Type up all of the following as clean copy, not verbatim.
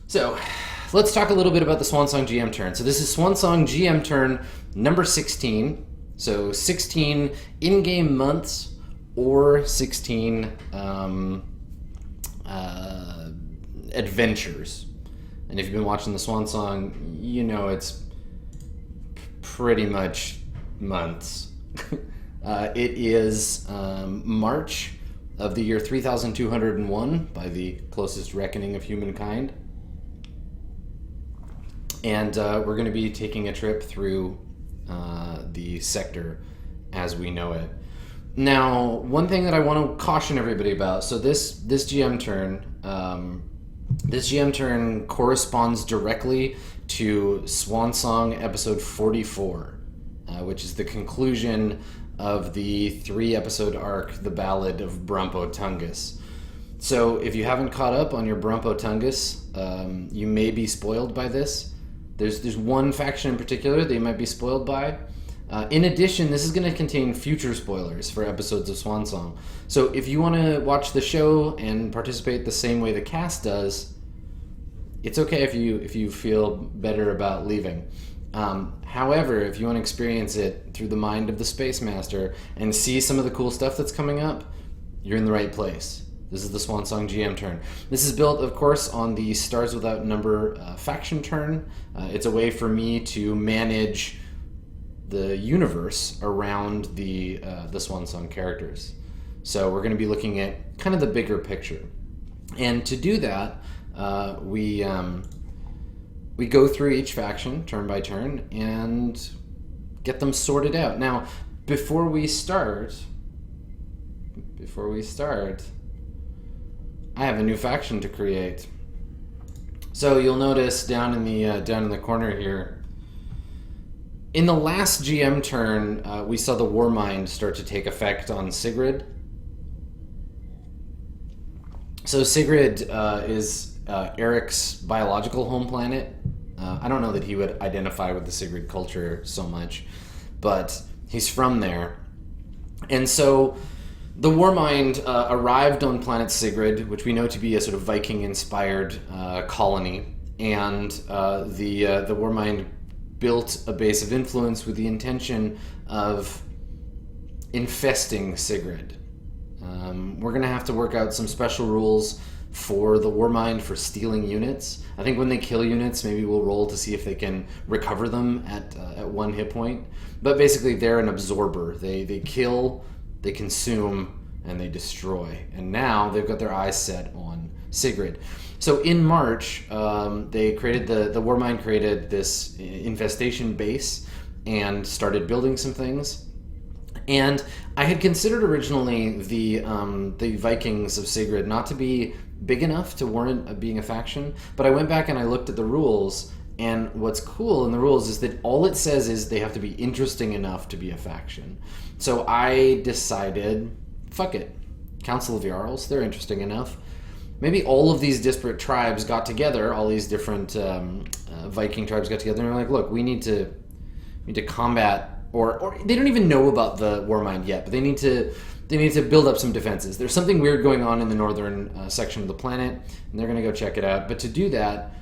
So, let's talk a little bit about the Swansong GM turn. So this is Swansong GM turn number 16. So 16 in-game months or 16 adventures. And if you've been watching the Swansong, you know it's pretty much months. It is March of the year 3201 by the closest reckoning of humankind. And we're going to be taking a trip through the sector as we know it. Now, one thing that I want to caution everybody about, so this GM turn corresponds directly to Swansong episode 44, which is the conclusion of the 3-episode arc, The Ballad of Brumpo Tungus. So if you haven't caught up on your Brumpo Tungus, you may be spoiled by this. There's one faction in particular that you might be spoiled by. In addition, this is going to contain future spoilers for episodes of Swansong. So if you want to watch the show and participate the same way the cast does, it's okay if you feel better about leaving. However, if you want to experience it through the mind of the Space Master and see some of the cool stuff that's coming up, you're in the right place. This is the Swansong GM turn. This is built, of course, on the Stars Without Number faction turn. It's a way for me to manage the universe around the Swansong characters. So we're going to be looking at kind of the bigger picture. And to do that, we go through each faction turn by turn and get them sorted out. Now, before we start, I have a new faction to create. So you'll notice down in the corner here, in the last GM turn, we saw the Warmind start to take effect on Sigrid. So Sigrid is Eric's biological home planet. I don't know that he would identify with the Sigrid culture so much, but he's from there. And so the Warmind arrived on planet Sigrid, which we know to be a sort of Viking-inspired colony, and the Warmind built a base of influence with the intention of infesting Sigrid. We're going to have to work out some special rules for the Warmind for stealing units. I think when they kill units, maybe we'll roll to see if they can recover them at 1 hit point. But basically, they're an absorber. They kill, they consume, and they destroy. And now they've got their eyes set on Sigrid. So in March, they created the Warmind created this infestation base and started building some things. And I had considered originally the Vikings of Sigrid not to be big enough to warrant being a faction, but I went back and I looked at the rules, and what's cool in the rules is that all it says is they have to be interesting enough to be a faction. So I decided, fuck it. Council of Jarls, they're interesting enough. Maybe all of these disparate tribes got together, all these different Viking tribes got together and were like, look, we need to combat, or they don't even know about the Warmind yet, but they need to build up some defenses. There's something weird going on in the northern section of the planet, and they're going to go check it out. But to do that,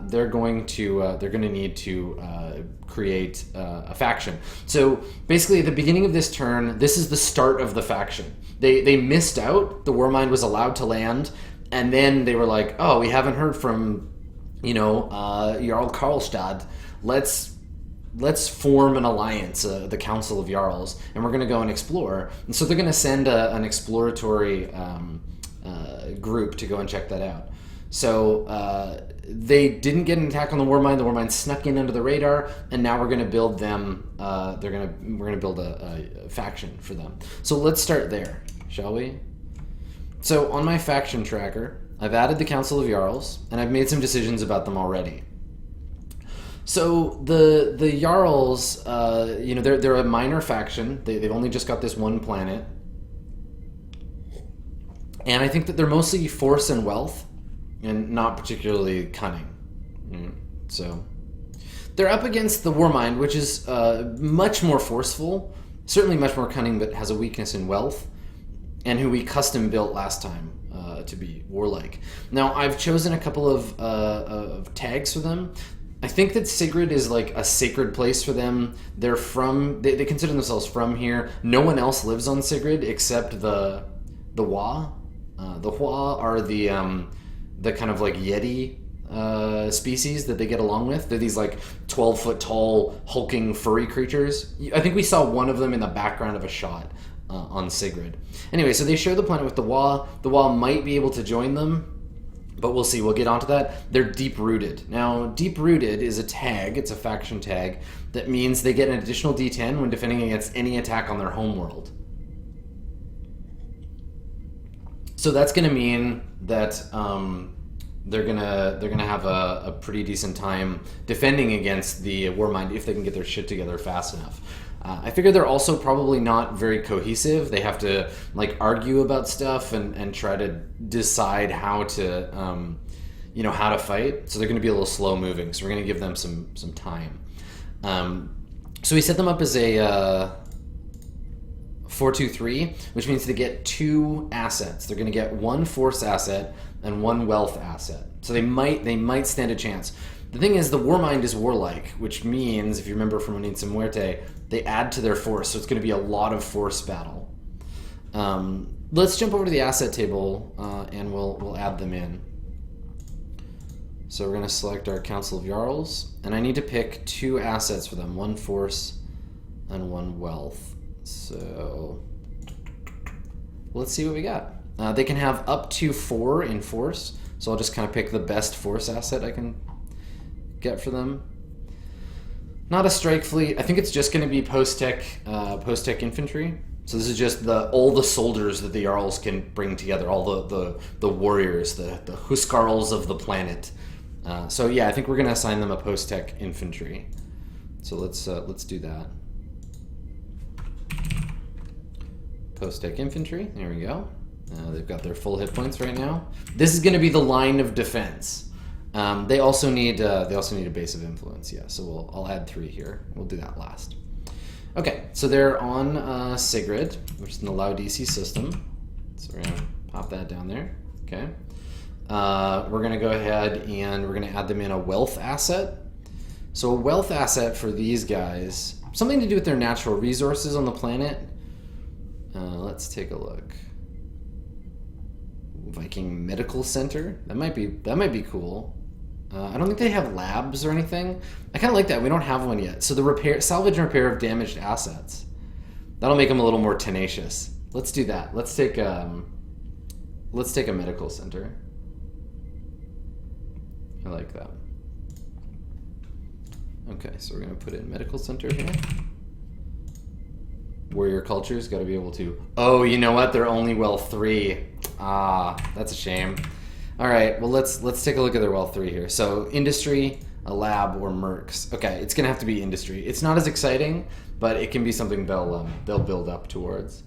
they're going to need to create a faction. So basically, at the beginning of this turn, this is the start of the faction. They missed out. The Warmind was allowed to land, and then they were like, "Oh, we haven't heard from, Jarl Karlstad. Let's form an alliance, the Council of Jarls, and we're going to go and explore." And so they're going to send an exploratory group to go and check that out. So they didn't get an attack on the Warmind. The Warmind snuck in under the radar, and now we're going to build them. We're going to build a faction for them. So let's start there, shall we? So on my faction tracker, I've added the Council of Jarls, and I've made some decisions about them already. So the Jarls, they're a minor faction. They've only just got this one planet, and I think that they're mostly force and wealth, and not particularly cunning. So they're up against the Warmind, which is much more forceful, certainly much more cunning, but has a weakness in wealth, and who we custom built last time to be warlike. Now, I've chosen a couple of tags for them. I think that Sigrid is like a sacred place for them. They're from, they consider themselves from here. No one else lives on Sigrid except the Hua. The Hua are the kind of like Yeti species that they get along with. They're these like 12-foot tall, hulking, furry creatures. I think we saw one of them in the background of a shot on Sigrid. Anyway, so they share the planet with the Hua. The Hua might be able to join them, but we'll see. We'll get onto that. They're deep-rooted. Now, deep-rooted is a tag. It's a faction tag that means they get an additional D10 when defending against any attack on their homeworld. So that's going to mean that they're gonna have a pretty decent time defending against the Warmind if they can get their shit together fast enough. I figure they're also probably not very cohesive. They have to like argue about stuff and try to decide how to how to fight. So they're going to be a little slow moving. So we're going to give them some time. So we set them up as a 4-2-3, which means they get 2 assets. They're going to get 1 force asset and 1 wealth asset. So they might stand a chance. The thing is, the Warmind is warlike, which means, if you remember from Unitsa Muerte, they add to their force, so it's going to be a lot of force battle. Let's jump over to the asset table, and we'll add them in. So we're going to select our Council of Jarls, and I need to pick 2 assets for them, 1 force and 1 wealth. So let's see what we got. They can have up to 4 in force, so I'll just kind of pick the best force asset I can get for them. Not a strike fleet. I think it's just going to be post-tech infantry. So this is just all the soldiers that the Jarls can bring together, all the warriors, the Huskarls of the planet. So yeah, I think we're going to assign them a post-tech infantry. So let's do that. Post-tech infantry. There we go. They've got their full hit points right now. This is going to be the line of defense. They also need a base of influence. Yeah, so I'll add 3 here. We'll do that last. Okay, so they're on Sigrid, which is an allow DC system. So we're gonna pop that down there. Okay. We're gonna go ahead and we're gonna add them in a wealth asset. So a wealth asset for these guys, something to do with their natural resources on the planet. Let's take a look. Viking Medical Center. That might be cool. I don't think they have labs or anything. I kind of like that. We don't have one yet. So the salvage and repair of damaged assets. That'll make them a little more tenacious. Let's do that. Let's take a medical center. I like that. Okay, so we're gonna put in medical center here. Warrior culture's got to be able to. Oh, you know what? They're only well 3. Ah, that's a shame. All right, well let's take a look at their well 3 here. So industry, a lab, or mercs. Okay, it's gonna have to be industry. It's not as exciting, but it can be something they'll build up towards.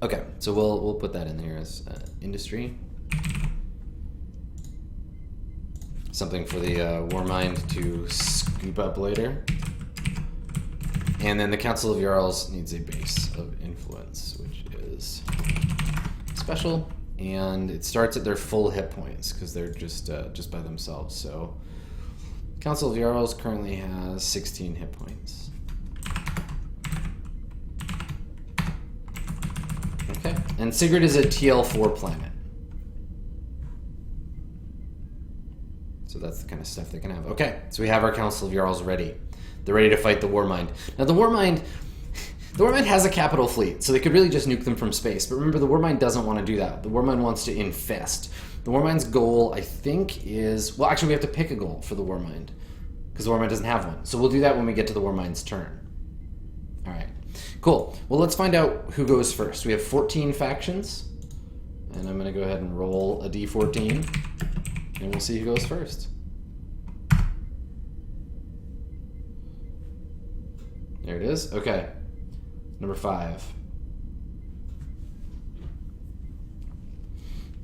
Okay, so we'll put that in there as industry. Something for the Warmind to scoop up later. And then the Council of Jarls needs a base of influence, which is special, and it starts at their full hit points because they're just by themselves. So Council of Jarls currently has 16 hit points. Okay, and Sigrid is a TL4 planet. So that's the kind of stuff they can have. Okay, so we have our Council of Jarls ready. They're ready to fight the Warmind. Now the Warmind has a capital fleet, so they could really just nuke them from space. But remember, the Warmind doesn't want to do that. The Warmind wants to infest. The Warmind's goal, I think, is... Well, actually, we have to pick a goal for the Warmind, because the Warmind doesn't have one. So we'll do that when we get to the Warmind's turn. All right, cool. Well, let's find out who goes first. We have 14 factions, and I'm going to go ahead and roll a d14, and we'll see who goes first. There it is. Okay. Number 5.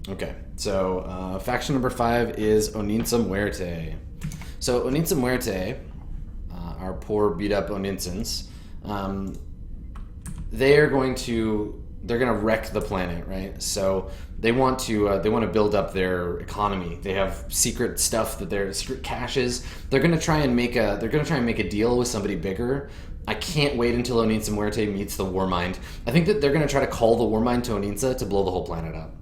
Okay. So, faction number 5 is Unitsa Muerte. So, Unitsa Muerte, our poor beat-up Oninsans, they're going to wreck the planet, right? So they want to build up their economy. They have secret stuff that they're secret caches. They're going to try and make a deal with somebody bigger. I can't wait until Oninsa Muerte meets the Warmind. I think that they're going to try to call the Warmind to Oninsa to blow the whole planet up.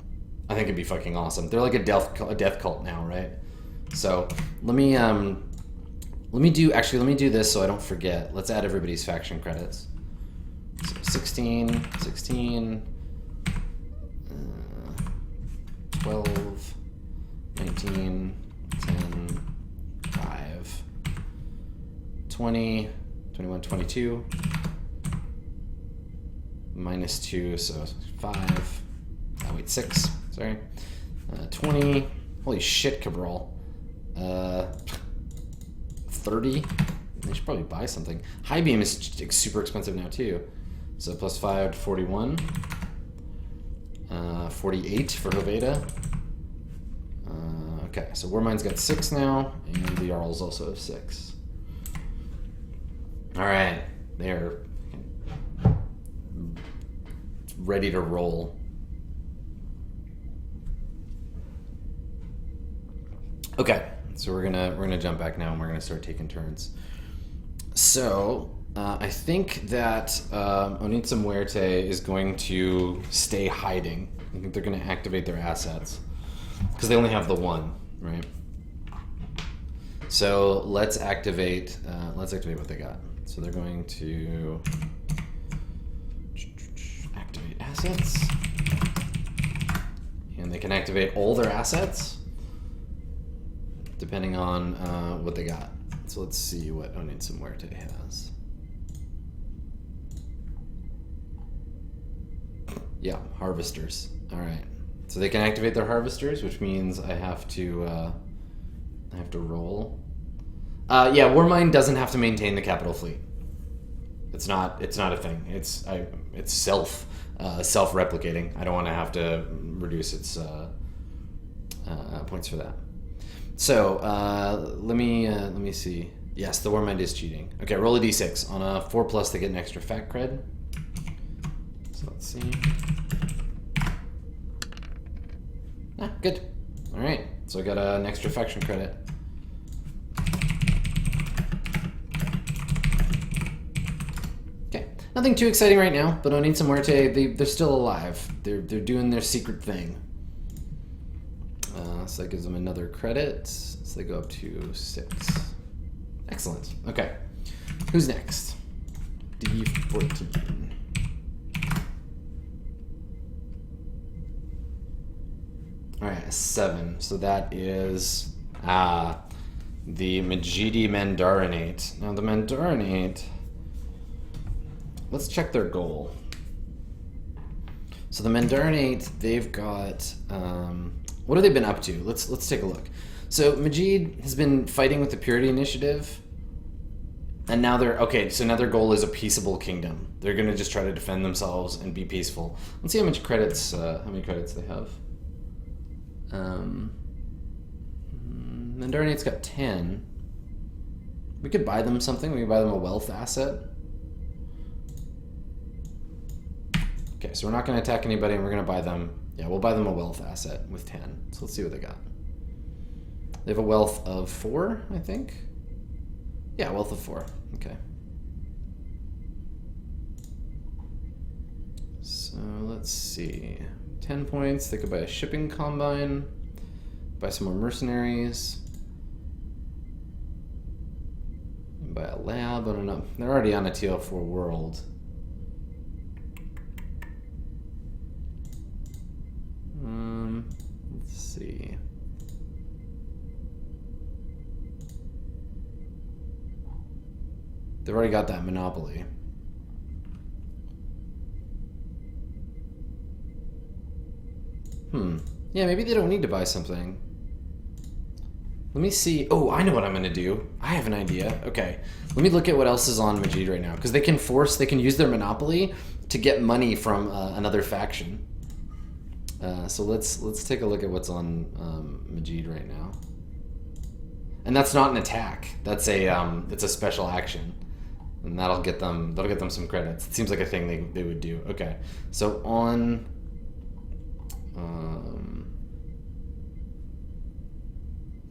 I think it'd be fucking awesome. They're like a death cult now, right? So let me do this so I don't forget. Let's add everybody's faction credits. So 16, 12, 19, 10, 5, 20, 21, 22, minus 2, so 5, oh wait, 6, sorry, 20, holy shit, Cabral, 30, I should probably buy something. Highbeam is super expensive now too, so plus 5 to 41, 48 for Hovedan. Okay, so Warmind's got 6 now, and the jarls also have 6. All right, they're ready to roll. Okay, so we're gonna jump back now, and we're gonna start taking turns. So I think that Oninsa Muerte is going to stay hiding. I think they're going to activate their assets because they only have the one, right? So let's activate what they got. So they're going to activate assets, and they can activate all their assets depending on what they got. So let's see what Oninsa Muerte has. Yeah, harvesters. All right. So they can activate their harvesters, which means I have to roll. Yeah, Warmind doesn't have to maintain the capital fleet. It's not a thing. It's self-replicating. I don't want to have to reduce its points for that. So let me see. Yes, the Warmind is cheating. Okay, roll a d6. On a 4+, they get an extra fact cred. So let's see. Ah, good. All right. So I got an extra faction credit. Okay. Nothing too exciting right now, but Oninsa Muerte, they're still alive. They're doing their secret thing. So that gives them another credit. So they go up to 6. Excellent. Okay. Who's next? D14. All right, a 7. So that is the Majidi Mandarinate. Now the Mandarinate. Let's check their goal. So the Mandarinate, they've got. What have they been up to? Let's take a look. So Majid has been fighting with the Purity Initiative, and now now their goal is a peaceable kingdom. They're gonna just try to defend themselves and be peaceful. Let's see how many credits they have. Mandarinate's got 10. We could buy them something. We could buy them a wealth asset. Okay, so we're not gonna attack anybody, and we're gonna buy them. Yeah, we'll buy them a wealth asset with 10. So let's see what they got. They have a wealth of 4, I think. Yeah, wealth of 4. Okay. So let's see. 10 points. They could buy a shipping combine, buy some more mercenaries, buy a lab. I don't know. They're already on a TL4 world. Let's see. They've already got that monopoly. Yeah, maybe they don't need to buy something. Let me see. Oh, I know what I'm going to do. I have an idea. Okay. Let me look at what else is on Majid right now. Because they can use their monopoly to get money from another faction. So let's take a look at what's on Majid right now. And that's not an attack. That's it's a special action. and that'll get them some credits. It seems like a thing they would do. Okay, so on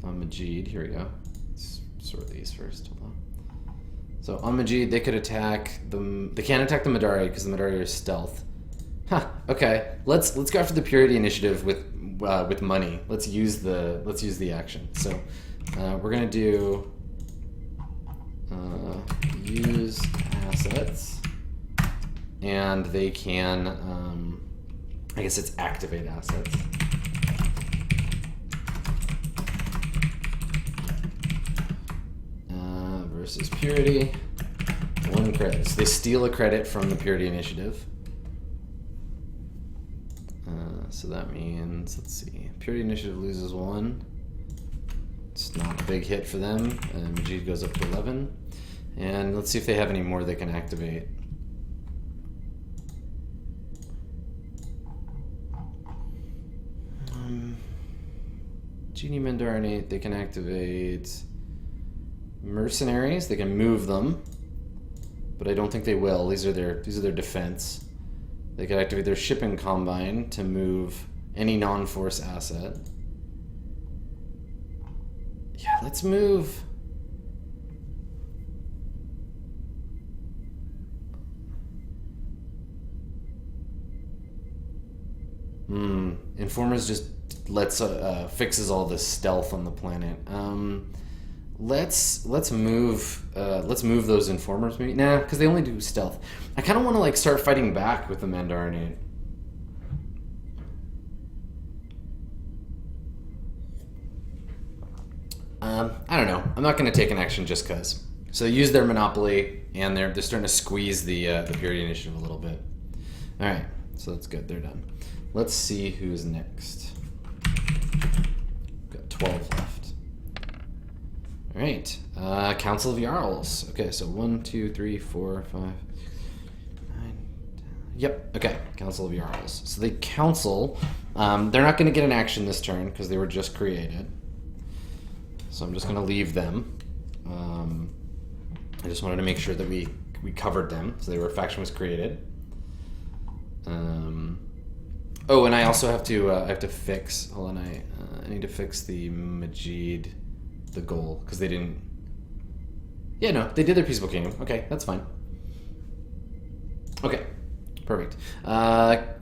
Majid, here we go. Let's sort these first. Hold on. So on Majid, they could attack the. They can't attack the Midori because the Midori are stealth. Huh. Okay. Let's go after the Purity Initiative with money. Let's use the action. So we're gonna do use assets, and they can. I guess it's activate assets. Versus Purity. 1 credit. So they steal a credit from the Purity Initiative. So that means, let's see, Purity Initiative loses 1. It's not a big hit for them. And Majid goes up to 11. And let's see if they have any more they can activate. Genie Mandarin, they can activate mercenaries. They can move them, but I don't think they will. These are their defense. They can activate their shipping combine to move any non-force asset. Yeah, let's move. Informers just fixes all the stealth on the planet. Let's move those informers maybe. Nah, because they only do stealth. I kind of want to like start fighting back with the Mandarin. I don't know. I'm not going to take an action just because. So they use their monopoly, and they're starting to squeeze the Purity Initiative a little bit. All right, so that's good. They're done. Let's see who's next. We've got 12 left. All right, Council of Jarls. Okay, so 1, 2, 3, 4, 5, 9, 10. Yep. Okay, Council of Jarls. So they council. They're not going to get an action this turn because they were just created. So I'm just going to leave them. I just wanted to make sure that we covered them. So a faction was created. Oh, and I also have to fix. Hold on, I need to fix the Majid, the goal, because they didn't. Yeah, no, they did their peaceful kingdom. Okay, that's fine. Okay, perfect.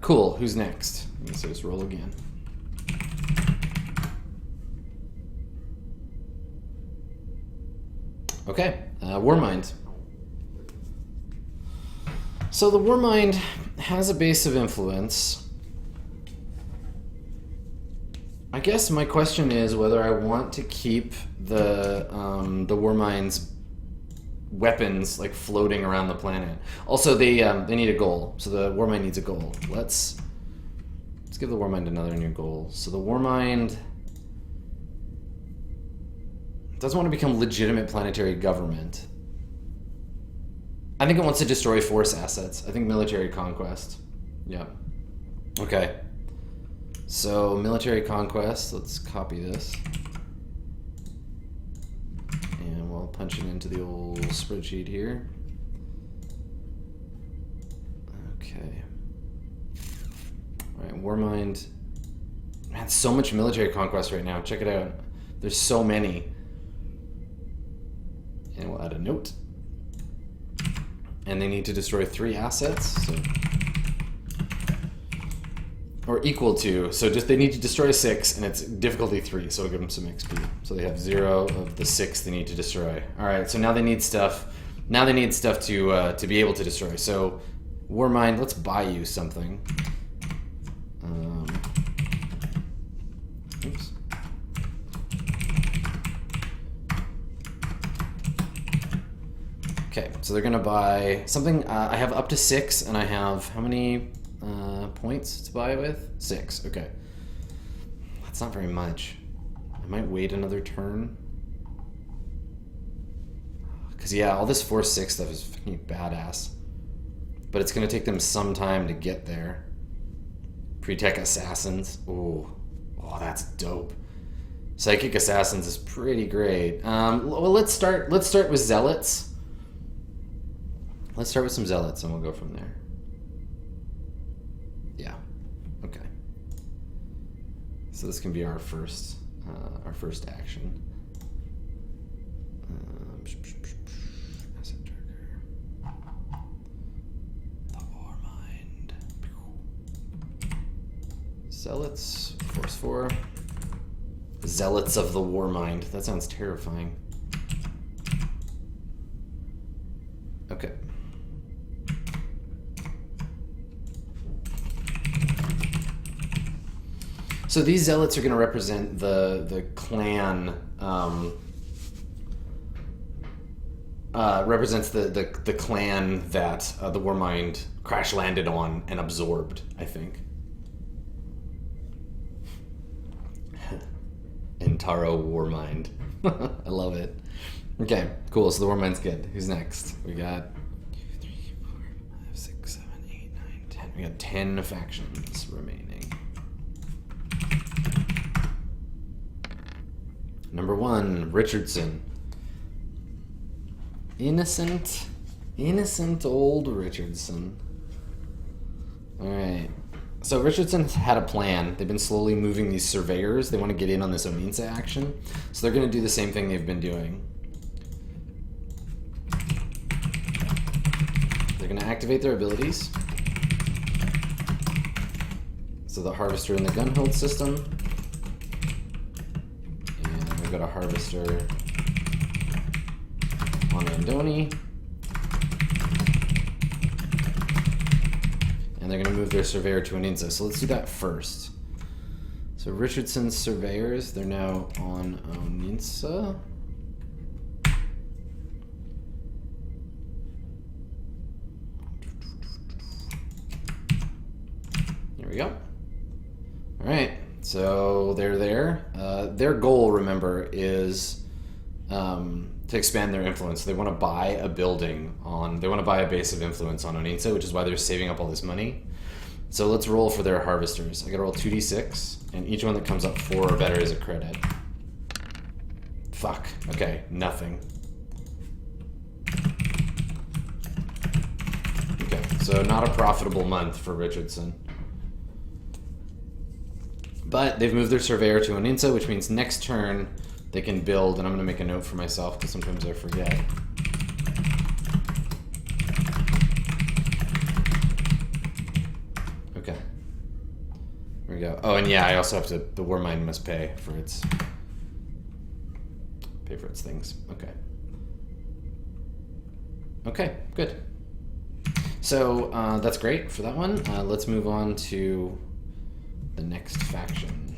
Cool. Who's next? Let's just roll again. Okay, Warmind. So the Warmind has a base of influence. I guess my question is whether I want to keep the Warmind's weapons like floating around the planet. Also, they need a goal, so the Warmind needs a goal. Let's give the Warmind another new goal. So the Warmind doesn't want to become legitimate planetary government. I think it wants to destroy force assets. I think military conquest. Yeah. Okay. So military conquest. Let's copy this. And we'll punch it into the old spreadsheet here. Okay. All right, Warmind. Man, so much military conquest right now. Check it out. There's so many. And we'll add a note. And they need to destroy 3 assets. So, or equal to. So just they need to destroy 6, and it's difficulty 3, so it'll give them some XP. So they have 0 of the 6 they need to destroy. All right, so now they need stuff. Now they need stuff to be able to destroy. So Warmind, let's buy you something. Oops. Okay, so they're gonna buy something. I have up to 6, and I have how many points to buy with? 6. Okay, that's not very much. I might wait another turn. Cause yeah, all this 4-6 stuff is fucking badass, but it's gonna take them some time to get there. Pre-tech assassins. Ooh, oh, that's dope. Psychic assassins is pretty great. Well, let's start with zealots. Let's start with some zealots and we'll go from there. Yeah. Okay. So this can be our first action. Asset tracker. The War Mind. Zealots. Force 4. Zealots of the War Mind. That sounds terrifying. Okay. So these zealots are going to represent the clan. Represents the clan that the Warmind crash landed on and absorbed, I think. Intaro Warmind. I love it. Okay, cool. So the Warmind's good. Who's next? We got 2, 3, 4, 5, 6, 7, 8, 9, 10. We got 10 factions remaining. Number 1, Richardson. Innocent old Richardson. Alright. So Richardson's had a plan. They've been slowly moving these surveyors. They want to get in on this Oninsa action. So they're going to do the same thing they've been doing. They're going to activate their abilities. So the Harvester in the Gunhild system. And we've got a Harvester on Andoni. And they're going to move their Surveyor to Oninsa. So let's do that first. So Richardson's Surveyors, they're now on Oninsa. There we go. All right, so they're there. Their goal, remember, is to expand their influence. They want to buy a building on, they want to buy a base of influence on Oninsa, which is why they're saving up all this money. So let's roll for their harvesters. I gotta roll 2d6, and each one that comes up 4 or better is a credit. Fuck. Okay, nothing. Okay, so not a profitable month for Richardson. But they've moved their Surveyor to Oninsa, which means next turn they can build, and I'm going to make a note for myself because sometimes I forget. Okay. There we go. Oh, and yeah, I also have to, the Warmind must pay for its things. Okay. Okay, good. So that's great for that one. Let's move on to the next faction.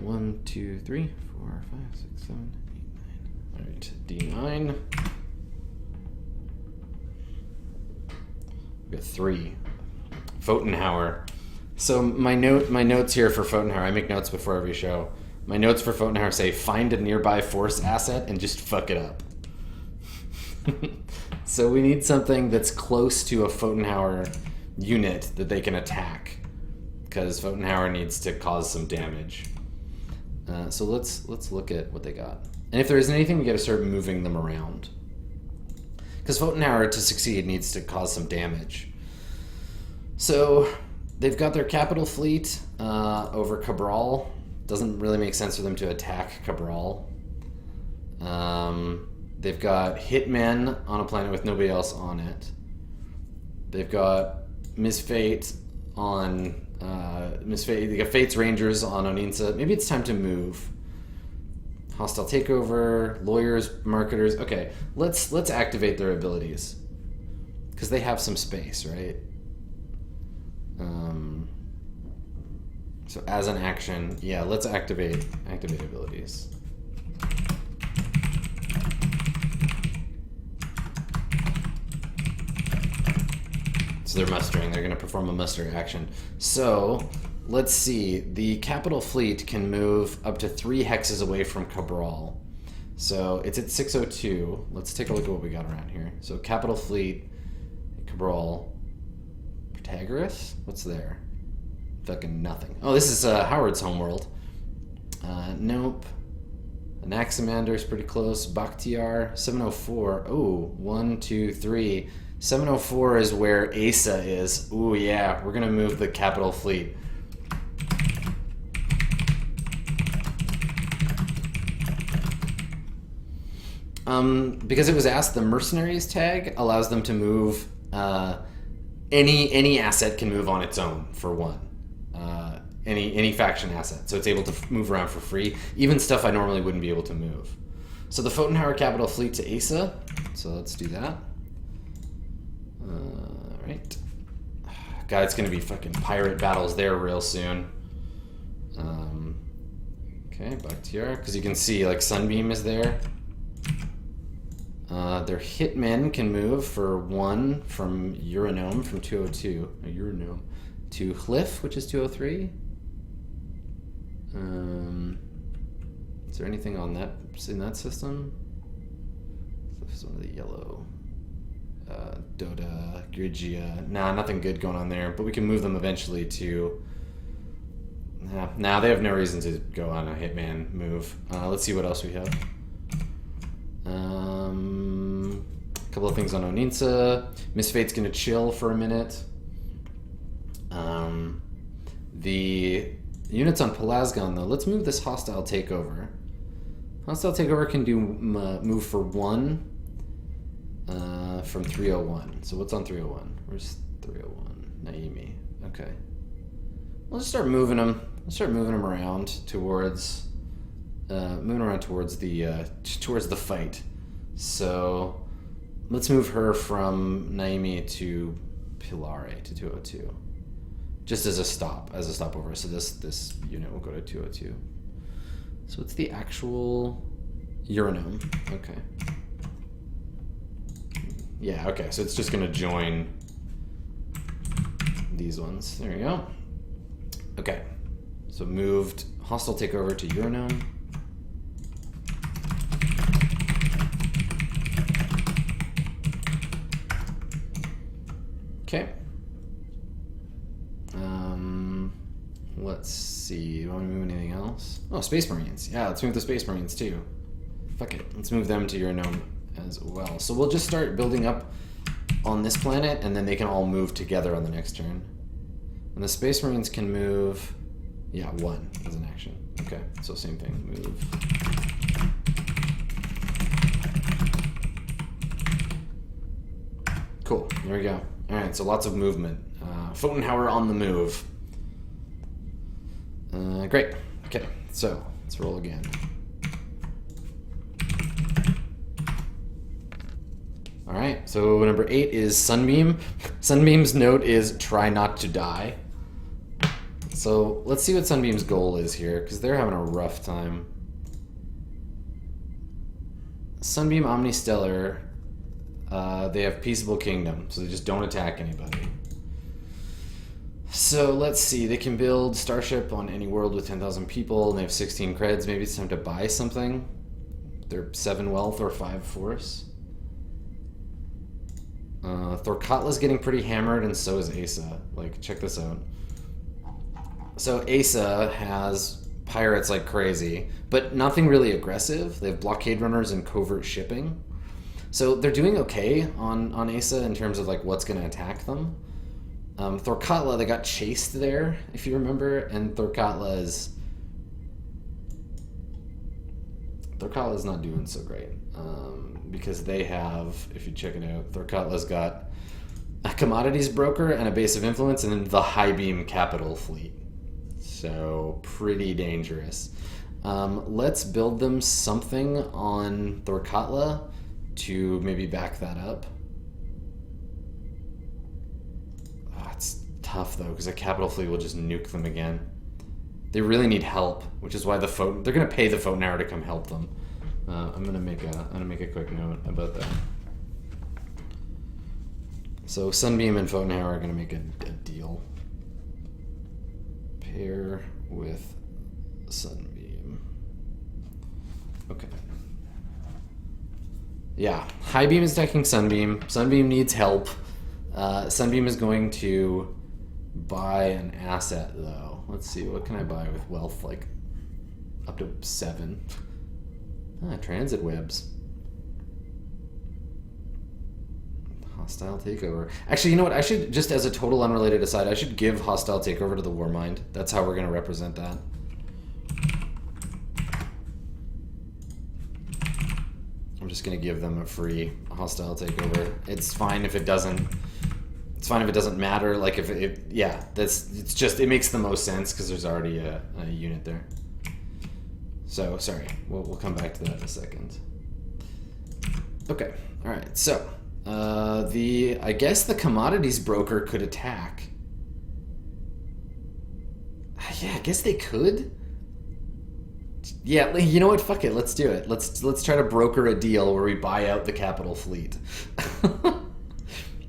1, 2, 3, 4, 5, 6, 7, 8, 9. All right, D9. We got 3. Pfotenhauer. So my notes here for Pfotenhauer. I make notes before every show. My notes for Pfotenhauer say find a nearby force asset and just fuck it up. So we need something that's close to a Pfotenhauer unit that they can attack, because Pfotenhauer needs to cause some damage. So let's look at what they got. And if there isn't anything, we got to start moving them around. Because Pfotenhauer, to succeed, needs to cause some damage. So they've got their capital fleet over Cabral. Doesn't really make sense for them to attack Cabral. They've got hitmen on a planet with nobody else on it. They've got Ms. Fate on Ms. Fate. They got Fate's Rangers on Oninsa. Maybe it's time to move. Hostile takeover, lawyers, marketers. Okay, let's activate their abilities because they have some space, right? So as an action, yeah, let's activate abilities. So they're mustering. They're going to perform a muster action. So let's see. The capital fleet can move up to 3 hexes away from Cabral. So it's at 602. Let's take a look at what we got around here. So capital fleet, Cabral, Protagoras. What's there? Fucking nothing. Oh, this is Howard's homeworld. Nope. Anaximander is pretty close. Bakhtiar, 704. Oh, 1, 2, 3. 704 is where Asa is. Ooh, yeah, we're gonna move the capital fleet. Because it was asked, the mercenaries tag allows them to move, any asset can move on its own for one. Any faction asset. So it's able to move around for free. Even stuff I normally wouldn't be able to move. So the Pfotenhauer capital fleet to Asa. So let's do that. Right. God, it's going to be fucking pirate battles there real soon. Okay, Bakhtiar. Because you can see, like, Sunbeam is there. Their hitmen can move for 1 from Uranome from 202. Uranome. To Cliff, which is 203. Is there anything on that in that system? Cliff is one of the yellow. Dota, Grigia. Nah, nothing good going on there. But we can move them eventually to. Nah, they have no reason to go on a hitman move. Let's see what else we have. A couple of things on Oninsa. Misfate's gonna chill for a minute. The units on Pelasgon, though, let's move this hostile takeover. Hostile takeover can do move for 1 from 301. So what's on 301? Where's 301? Naimi. Okay. We'll just start moving them. We'll start moving them around towards the fight. So let's move her from Naimi to Pilare to 202. Just as a stopover. So this unit will go to 202. So it's the actual Uranome. Okay. Yeah, okay, so it's just gonna join these ones. There you go. Okay. So moved hostile takeover to Uranome. Okay. Let's see. Do I want to move anything else? Oh, Space Marines. Yeah, let's move the Space Marines too. Fuck it. Let's move them to Uranome as well. So we'll just start building up on this planet, and then they can all move together on the next turn. And the Space Marines can move, yeah, 1 as an action. Okay, so same thing. Move. Cool. There we go. All right, so lots of movement. Pfotenhauer on the move. Great. Okay, so let's roll again. All right, so number 8 is Sunbeam. Sunbeam's note is try not to die. So let's see what Sunbeam's goal is here, because they're having a rough time. Sunbeam Omnistellar, they have Peaceable Kingdom, so they just don't attack anybody. So let's see, they can build Starship on any world with 10,000 people, and they have 16 creds. Maybe it's time to buy something. They're 7 wealth or 5 force. Thorkatla's getting pretty hammered, and so is Asa. Like, check this out. So Asa has pirates like crazy, but nothing really aggressive. They have blockade runners and covert shipping. So they're doing okay on Asa in terms of like what's going to attack them. Thorkatla, they got chased there, if you remember, and Thorkatla is not doing so great. Because they have, if you check it out, Thorkatla's got a commodities broker and a base of influence, and then the Highbeam capital fleet. So pretty dangerous. Let's build them something on Thorkatla to maybe back that up. Oh, it's tough though, because the capital fleet will just nuke them again. They really need help, which is why they're gonna pay the Pfotenhauer to come help them. I'm gonna make a quick note about that. So Sunbeam and Pfotenhauer are gonna make a deal. Pair with Sunbeam. Okay. Yeah, Highbeam is attacking Sunbeam. Sunbeam needs help. Sunbeam is going to buy an asset though. Let's see, what can I buy with wealth like up to 7? Ah, transit webs. Hostile takeover. Actually, you know what? I should, just as a total unrelated aside, I should give hostile takeover to the Warmind. That's how we're going to represent that. I'm just going to give them a free hostile takeover. It's fine if it doesn't. It's fine if it doesn't matter. Like if it, yeah, it's just, it makes the most sense because there's already a unit there. So sorry, we'll come back to that in a second. Okay, all right. So I guess the commodities broker could attack. Yeah, I guess they could. Yeah, you know what? Fuck it. Let's do it. Let's try to broker a deal where we buy out the capital fleet.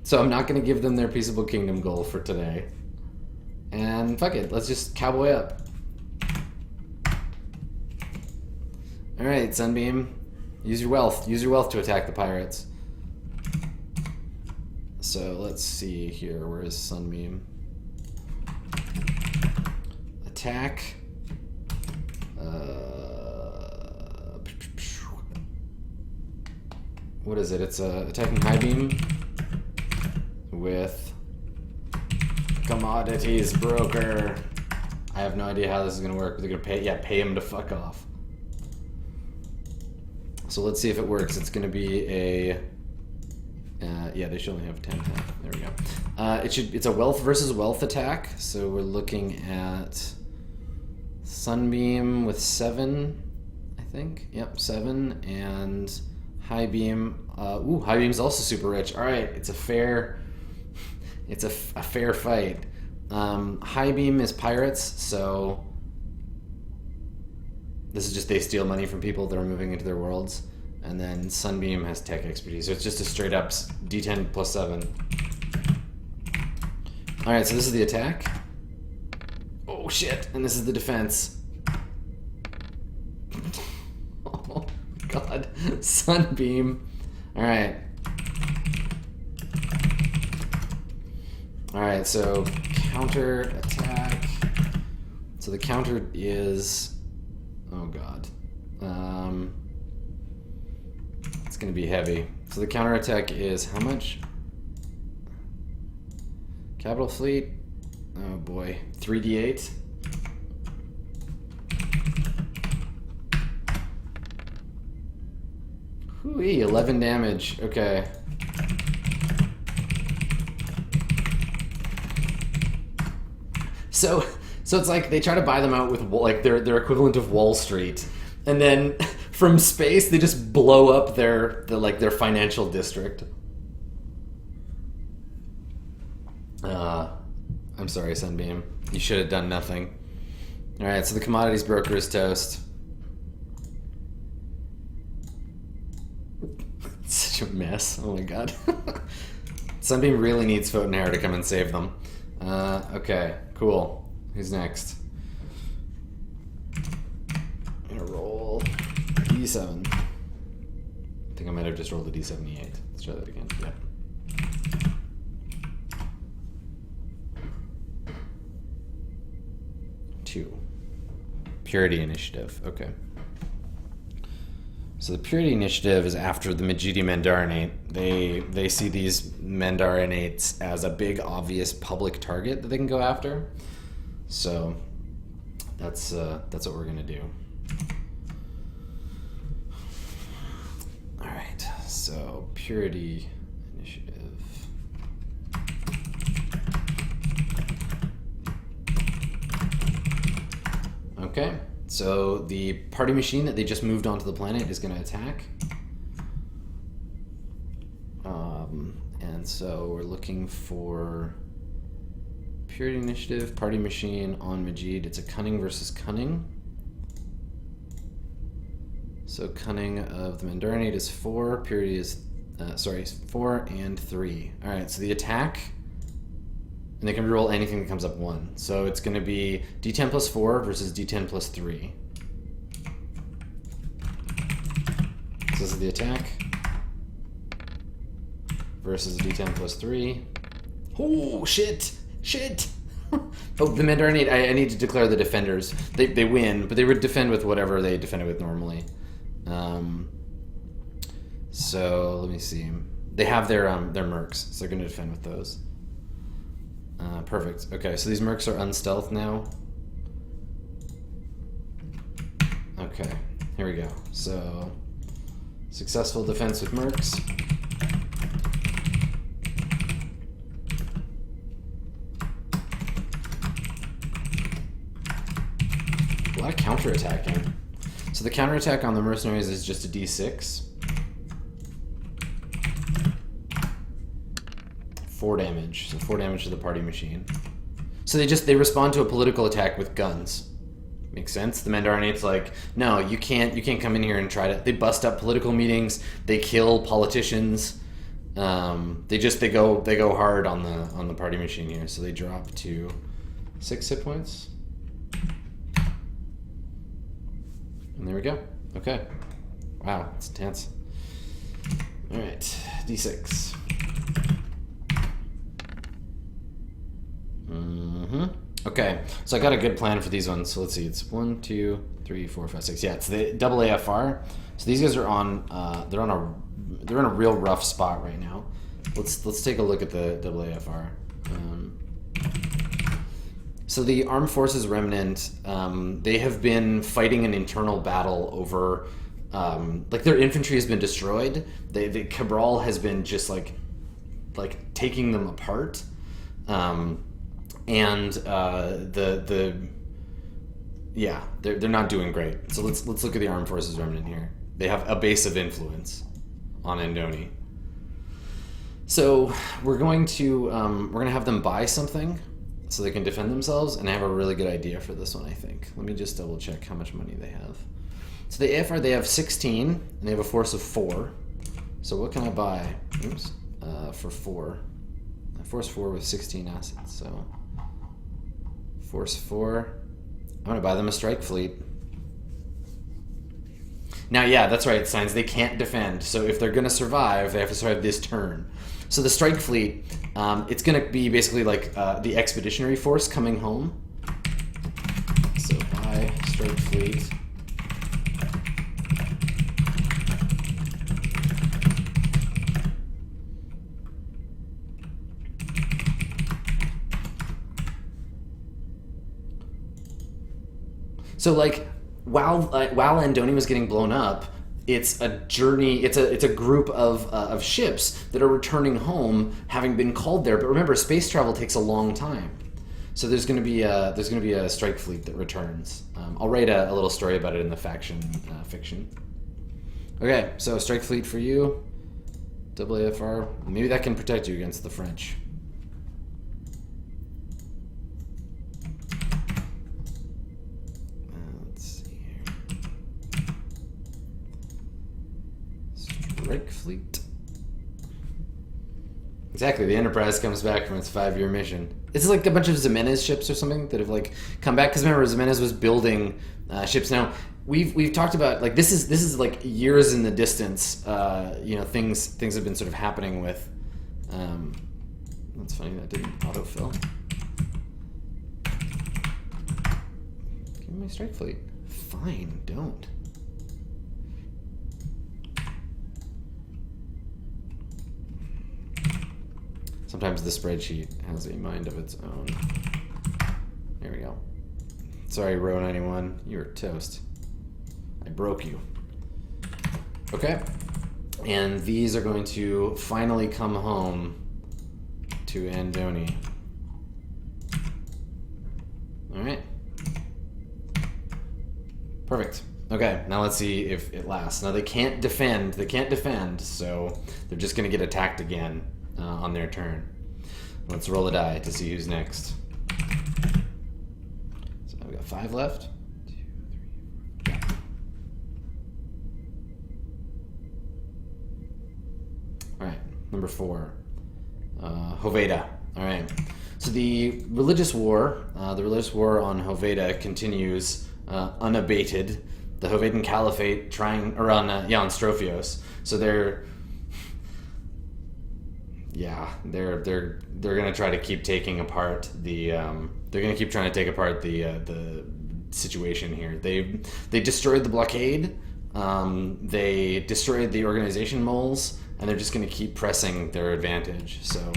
So I'm not going to give them their peaceable kingdom goal for today. And fuck it. Let's just cowboy up. All right, Sunbeam. Use your wealth. Use your wealth to attack the pirates. So let's see here. Where is Sunbeam? Attack. What is it? It's attacking Highbeam with commodities broker. I have no idea how this is gonna work. They're gonna pay him to fuck off. So let's see if it works. It's gonna be a yeah, they should only have 10. There we go. It's a wealth versus wealth attack. So we're looking at Sunbeam with 7, I think. Yep, 7, and Highbeam. Highbeam's also super rich. All right, it's a fair fight. Highbeam is pirates, so this is just they steal money from people that are moving into their worlds. And then Sunbeam has tech expertise, so it's just a straight up D10 plus 7. All right, so this is the attack. Oh shit! And this is the defense. Oh god, Sunbeam. All right. All right, so counter attack. So the counter is, oh god, it's gonna be heavy. So the counter attack is how much? Capital fleet. Oh boy, 3d8. Hooey, 11 damage. Okay. So it's like they try to buy them out with like their equivalent of Wall Street, and then from space they just blow up their financial district. I'm sorry, Sunbeam. You should have done nothing. All right, so the commodities broker is toast. It's such a mess. Oh my god. Sunbeam really needs Pfotenhauer to come and save them. Okay, cool. Who's next? I'm gonna roll D7. I think I might have just rolled a D78. Let's try that again. Yeah. Purity initiative. Okay. So the purity initiative is after the Majidi Mandarinate. They see these Mandarinates as a big, obvious public target that they can go after. So that's what we're gonna do. All right. So purity initiative. Okay, so the party machine that they just moved onto the planet is going to attack. And so we're looking for purity initiative, party machine on Majid. It's a cunning versus cunning. So cunning of the Mandarinate is 4, purity is, 4 and 3. All right, so the attack, and they can reroll anything that comes up 1. So it's going to be D10 plus 4 versus D10 plus 3. So this is the attack versus D10 plus 3. Oh, shit! Shit! Oh, the Mandarinate, I need to declare the defenders. They win, but they would defend with whatever they defended with normally. So let me see. They have their mercs, so they're going to defend with those. Perfect. Okay, so these mercs are unstealth now. Okay, here we go. So, successful defense with mercs. A lot of counterattacking. So the counterattack on the mercenaries is just a d6. 4 damage. So 4 damage to the party machine. So they respond to a political attack with guns. Makes sense. The Mandarin, it's like, no, you can't come in here and try to. They bust up political meetings. They kill politicians. They go hard on the party machine here. So they drop to 6 hit points. And there we go. Okay. Wow, it's intense. All right, d6. Okay, so I got a good plan for these ones. So let's see, it's 1, 2, 3, 4, 5, 6. Yeah, it's the double AFR. So these guys are on. They're in a real rough spot right now. Let's take a look at the double AFR. So the Armed Forces Remnant, they have been fighting an internal battle over, like their infantry has been destroyed. The Cabral has been just like taking them apart. They're not doing great. So let's look at the Armed Forces Remnant here. They have a base of influence on Andoni. So we're going to have them buy something so they can defend themselves, and I have a really good idea for this one, I think. Let me just double check how much money they have. So the AFR, they have 16, and they have a force of 4. So what can I buy? Oops, for 4. Force 4 with 16 assets, so force 4. I'm gonna buy them a strike fleet. Now, yeah, that's right, Signs. They can't defend, so if they're gonna survive, they have to survive this turn. So the strike fleet, it's gonna be basically like the expeditionary force coming home. So buy strike fleet. So like while Andoni was getting blown up, it's a journey. It's a group of ships that are returning home, having been called there. But remember, space travel takes a long time, so there's going to be a strike fleet that returns. I'll write a little story about it in the faction fiction. Okay, so strike fleet for you, double AFR. Maybe that can protect you against the French. Strike fleet. Exactly, the Enterprise comes back from its 5-year mission. It's like a bunch of Ximenez ships or something that have like come back. Because remember, Ximenez was building ships. Now we've talked about like this is like years in the distance. Things have been sort of happening with. That's funny that didn't autofill. Give me my strike fleet. Fine, don't. Sometimes the spreadsheet has a mind of its own. Here we go. Sorry, row 91. You're toast. I broke you. Okay. And these are going to finally come home to Andoni. Alright. Perfect. Okay, now let's see if it lasts. Now they can't defend, so they're just going to get attacked again. On their turn. Let's roll a die to see who's next. So I've got 5 left. 2, 3, 4. Alright, number 4. Hovedan. Alright. So the religious war on Hovedan continues unabated. The Hovedan caliphate on Strophios. So they're gonna try to keep taking apart the situation here. They destroyed the blockade. They destroyed the organization moles, and they're just going to keep pressing their advantage. So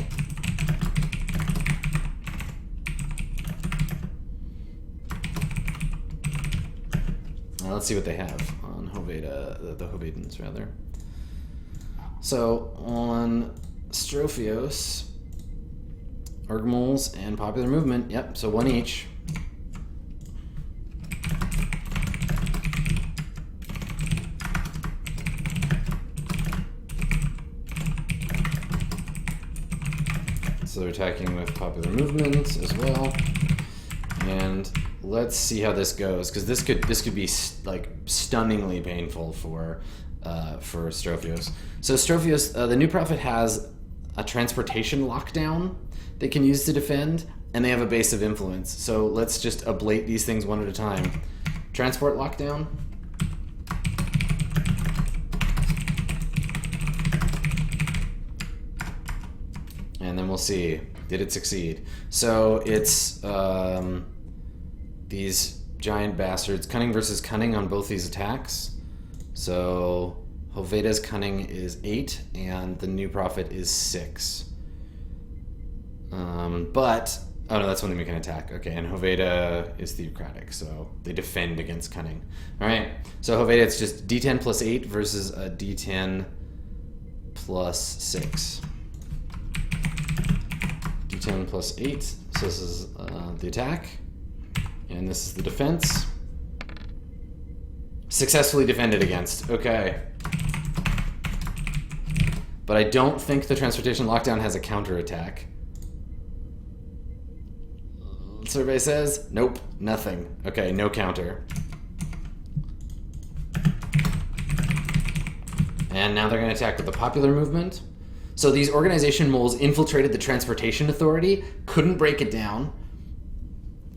let's see what they have on Hoveda, the Hovedans rather. So on Strophios, org moles and popular movement. Yep, so one each. So they're attacking with popular movement as well, and let's see how this goes, because this could be like stunningly painful for Strophios. So Strophios, the new prophet has a transportation lockdown they can use to defend, and they have a base of influence. So let's just ablate these things one at a time. Transport lockdown. And then we'll see, did it succeed? So it's these giant bastards, cunning versus cunning on both these attacks. So Hoveda's cunning is 8, and the new prophet is 6. But, oh no, that's when they make an attack. Okay, and Hoveda is theocratic, so they defend against cunning. All right, so Hoveda, it's just D10 plus 8 versus a D10 plus 6. D10 plus 8, so this is the attack, and this is the defense. Successfully defended against, okay. But I don't think the transportation lockdown has a counterattack. Survey says, nope, nothing. Okay, no counter. And now they're going to attack with the popular movement. So these organization moles infiltrated the transportation authority, couldn't break it down.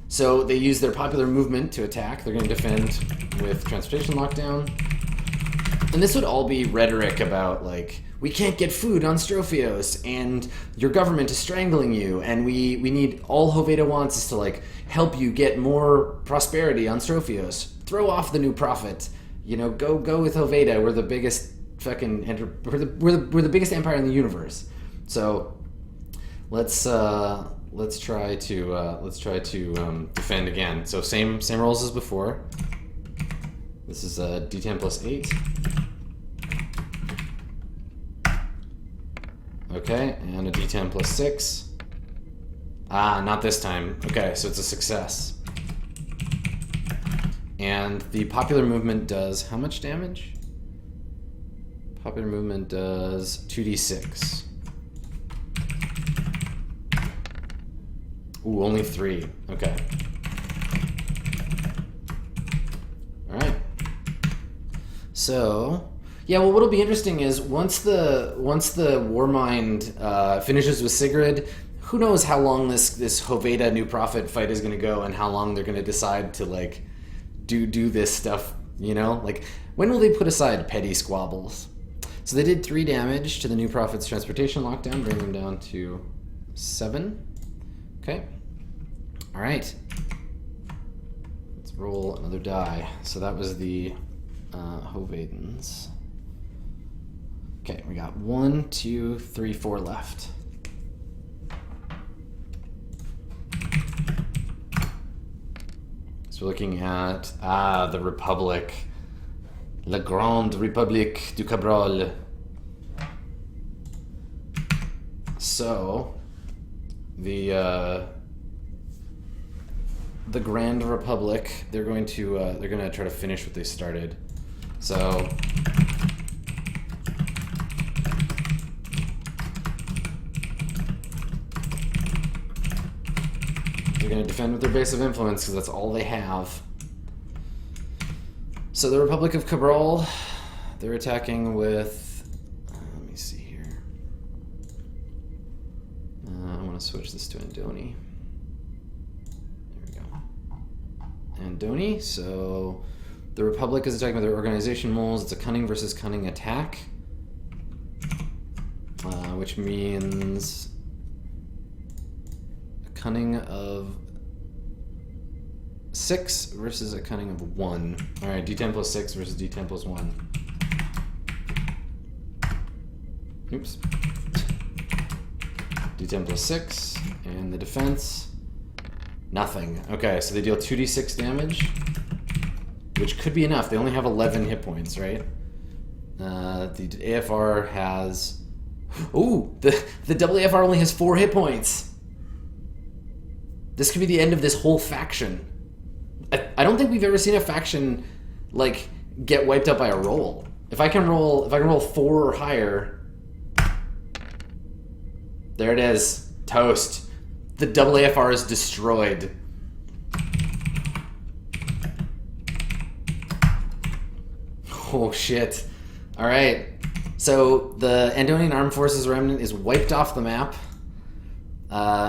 So they use their popular movement to attack. They're going to defend with transportation lockdown. And this would all be rhetoric about, like, we can't get food on Strophios, and your government is strangling you, and we need, all Hoveda wants is to, like, help you get more prosperity on Strophios. Throw off the new prophet. You know, go with Hoveda. We're the biggest fucking, we're the biggest empire in the universe. So let's try to defend again. So same rolls as before. This is a D10 plus 8. Okay, and a D10 plus 6. Ah, not this time. Okay, so it's a success. And the popular movement does how much damage? Popular movement does 2d6. Ooh, only 3. Okay. All right. So, yeah, well, what'll be interesting is once the Warmind finishes with Sigrid, who knows how long this Hoveda new prophet fight is going to go, and how long they're going to decide to, like, do this stuff, you know? Like, when will they put aside petty squabbles? So they did 3 damage to the new prophet's transportation lockdown, bring them down to 7. Okay. All right. Let's roll another die. So that was the Hovedans. Okay, we got 1, 2, 3, 4 left. So we're looking at the Republic. La Grande République du Cabral. So the Grand Republic, they're going to try to finish what they started. So they're going to defend with their base of influence because that's all they have. So the Republic of Cabral, they're attacking with, let me see here. I want to switch this to Andoni. There we go. Andoni, so the Republic is attacking with their organization moles. It's a cunning versus cunning attack, which means a cunning of 6 versus a cunning of 1. All right, d10 plus 6 versus d10 plus 1. Oops. d10 plus 6, and the defense, nothing. Okay, so they deal 2d6 damage, which could be enough. They only have 11 hit points, right? The AFR has... Ooh, the double AFR only has 4 hit points. This could be the end of this whole faction. I don't think we've ever seen a faction like get wiped out by a roll. If I can roll 4 or higher, there it is. Toast. The double AFR is destroyed. Oh shit. Alright. So the Andonian Armed Forces Remnant is wiped off the map.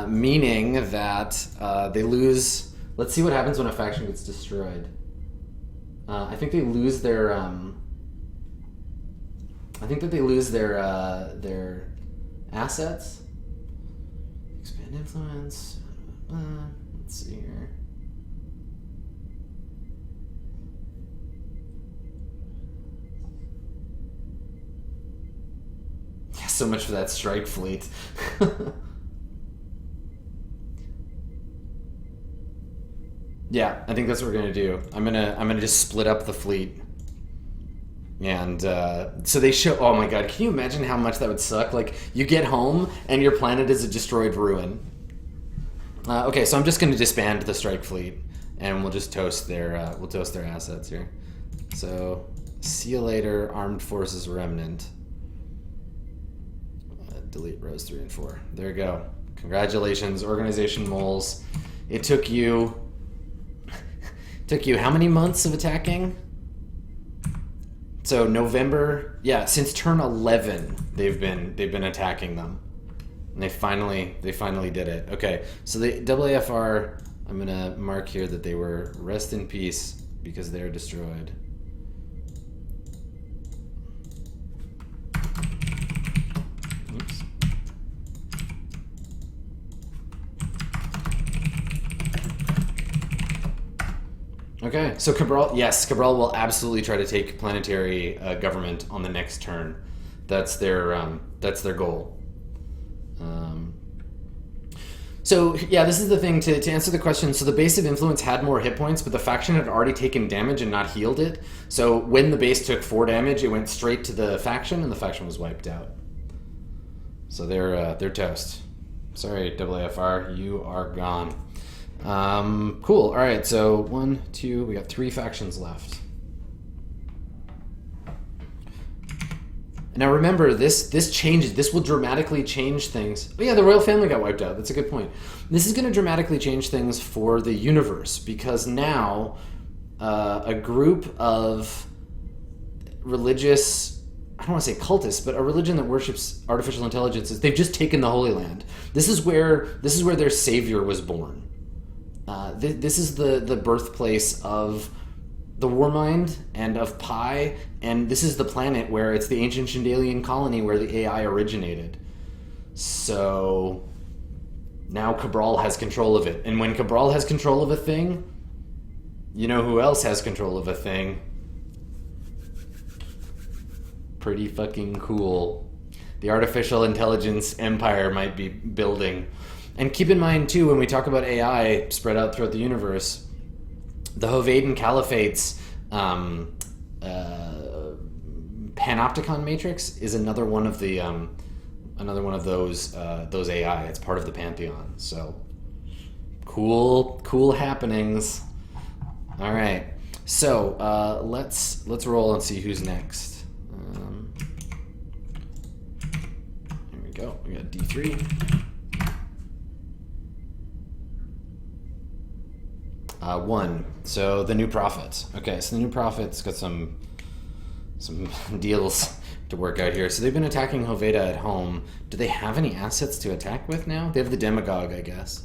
Meaning that they lose... Let's see what happens when a faction gets destroyed. I think they lose their... I think that they lose their assets. Expand influence. Let's see here. Yeah, so much for that strike fleet. Yeah, I think that's what we're gonna do. I'm gonna just split up the fleet, and so they show. Oh my god, can you imagine how much that would suck? Like you get home and your planet is a destroyed ruin. Okay, so I'm just gonna disband the strike fleet, and we'll just toast their assets here. So see you later, Armed Forces Remnant. Delete rows 3 and 4. There you go. Congratulations, Organization Moles. It took you. Took you how many months of attacking? So November, yeah, since turn 11 they've been attacking them. And they finally did it. Okay. So the double AFR, I'm going to mark here that they were rest in peace because they're destroyed. Oops. Okay, so Cabral, yes, Cabral will absolutely try to take planetary government on the next turn. That's their goal. So yeah, this is the thing to answer the question. So the base of influence had more hit points, but the faction had already taken damage and not healed it. So when the base took 4 damage, it went straight to the faction, and the faction was wiped out. So they're toast. Sorry, AAFR, you are gone. Cool. All right. So 1, 2. We got 3 factions left. Now remember, this changes. This will dramatically change things. Oh yeah, the royal family got wiped out. That's a good point. This is going to dramatically change things for the universe because now a group of religious, I don't want to say cultists, but a religion that worships artificial intelligences, they've just taken the Holy Land. This is where their savior was born. This is the birthplace of the Warmind and of Pi, and this is the planet where it's the ancient Chandalian colony where the AI originated. So now Cabral has control of it. And when Cabral has control of a thing, you know who else has control of a thing? Pretty fucking cool. The artificial intelligence empire might be building. And keep in mind, too, when we talk about AI spread out throughout the universe, the Hovedan Caliphate's Panopticon matrix is another one of the those AI. It's part of the Pantheon. So cool happenings. All right, so let's roll and see who's next. Here we go. We got D3. 1. So the new prophet. Okay, so the new prophet's got some deals to work out here. So they've been attacking Hovedan at home. Do they have any assets to attack with now? They have the demagogue, I guess.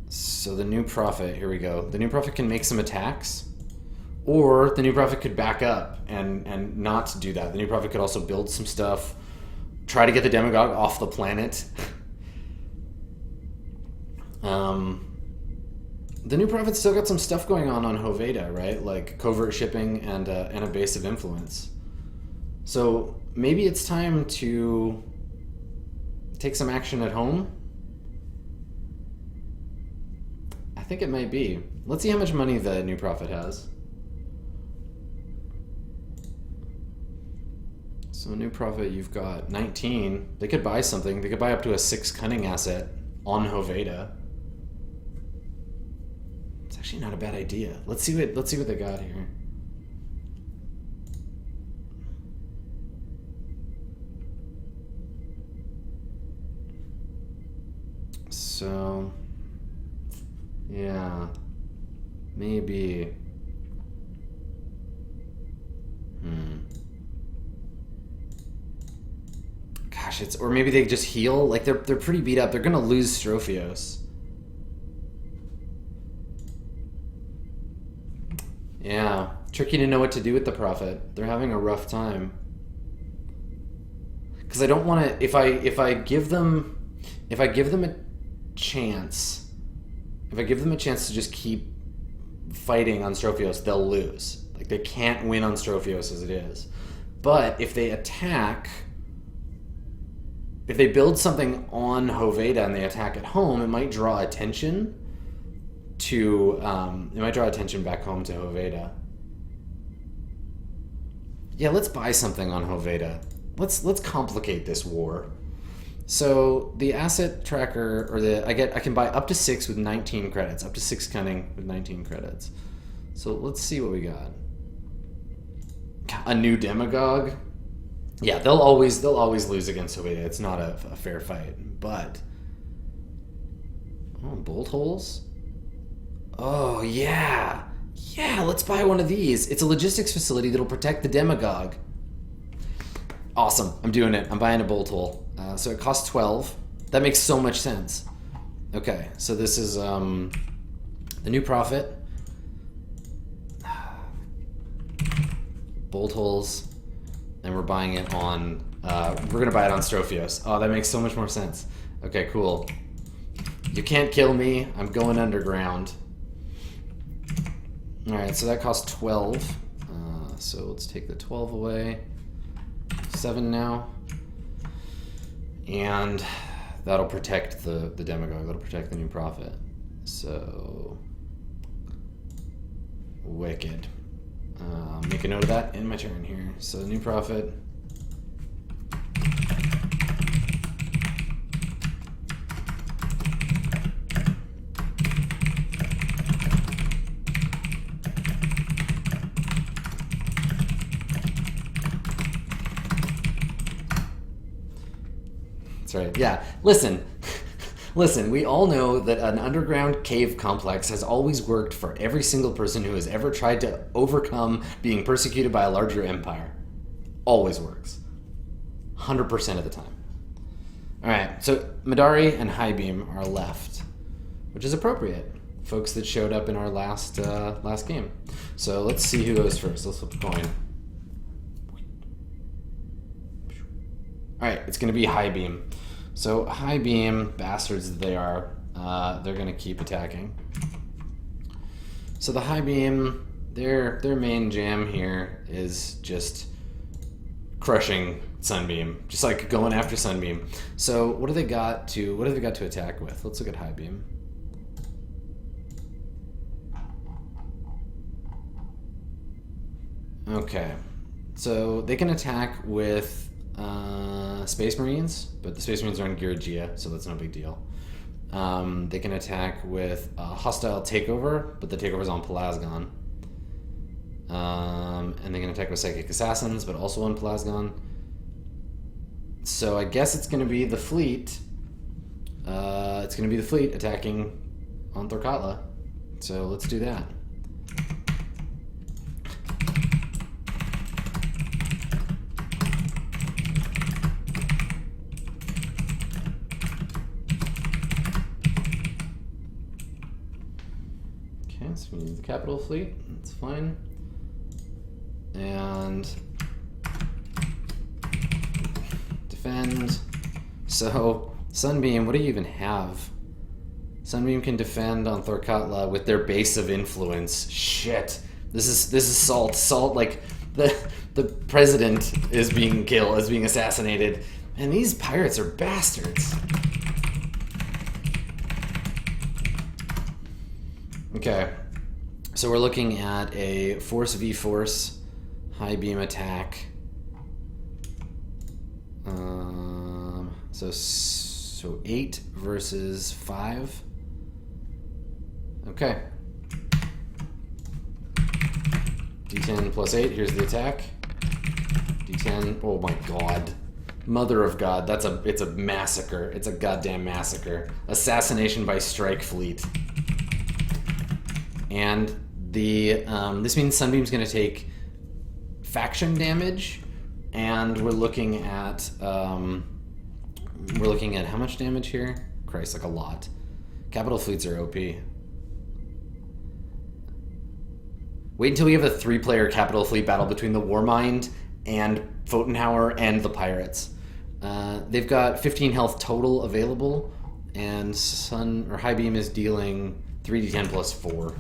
So the new prophet, here we go. The new prophet can make some attacks, or the new prophet could back up and not do that. The new prophet could also build some stuff, try to get the demagogue off the planet. The New Prophet's still got some stuff going on Hoveda, right? Like covert shipping and a base of influence. So maybe it's time to take some action at home. I think it might be. Let's see how much money the New Prophet has. So New Prophet, you've got 19. They could buy something. They could buy up to a 6 cunning asset on Hoveda. It's actually not a bad idea. Let's see what they got here. So yeah, maybe. Gosh, or maybe they just heal. Like they're pretty beat up. They're gonna lose Strophios. Yeah, tricky to know what to do with the Prophet. They're having a rough time. Because I don't want to. If I give them a chance, if I give them a chance to just keep fighting on Strophios, they'll lose. Like they can't win on Strophios as it is. But if they attack, if they build something on Hoveda and they attack at home, it might draw attention to back home to Hoveda. Yeah, let's buy something on Hoveda. Let's complicate this war. So the asset tracker, or I can buy up to 6 with 19 credits, up to 6 cunning with 19 credits. So let's see what we got. A new demagogue. Yeah, they'll always lose against Hoveda. It's not a fair fight, but bolt holes. Oh yeah, let's buy one of these. It's a logistics facility that'll protect the demagogue. Awesome, I'm doing it. I'm buying a bolt hole. So it costs 12. That makes so much sense. Okay, so this is the New Prophet. Bolt holes, and we're buying it on. We're gonna buy it on Strophios. Oh, that makes so much more sense. Okay, cool. You can't kill me. I'm going underground. All right, so that costs 12. So let's take the 12 away. 7 now. And that'll protect the demagogue. That'll protect the New Prophet. So wicked. Make a note of that in my turn here. So the New Prophet. That's right. Yeah. Listen, we all know that an underground cave complex has always worked for every single person who has ever tried to overcome being persecuted by a larger empire. Always works. 100% of the time. All right, so Midori and Highbeam are left, which is appropriate. Folks that showed up in our last game. So let's see who goes first. Let's flip a coin. All right, it's going to be Highbeam. So Highbeam, bastards that they are, they're going to keep attacking. So the Highbeam, their main jam here is just crushing Sunbeam, just like going after Sunbeam. So what do they got to attack with? Let's look at Highbeam. Okay, so they can attack with Space Marines, but the Space Marines are in Giragia, so that's no big deal. They can attack with Hostile Takeover, but the Takeover's on Pelasgon. And they can attack with Psychic Assassins, but also on Pelasgon. So I guess it's going to be the fleet. It's going to be the fleet attacking on Thorkatla. So let's do that. So we need the capital fleet, that's fine. And defend. So Sunbeam, what do you even have? Sunbeam can defend on Thorkatla with their base of influence. Shit. This is Salt. Salt, like, the president is being killed, is being assassinated. And these pirates are bastards. Okay. So we're looking at a Force v Force high beam attack. So 8 versus 5. Okay. D10 plus 8, here's the attack. D10, oh my god. Mother of God, it's a massacre. It's a goddamn massacre. Assassination by strike fleet. And this means Sunbeam's gonna take faction damage, and we're looking at how much damage here? Christ, like a lot. Capital fleets are OP. Wait until we have a 3-player capital fleet battle between the Warmind and Pfotenhauer and the pirates. They've got 15 health total available, and Highbeam is dealing 3d10 plus 4.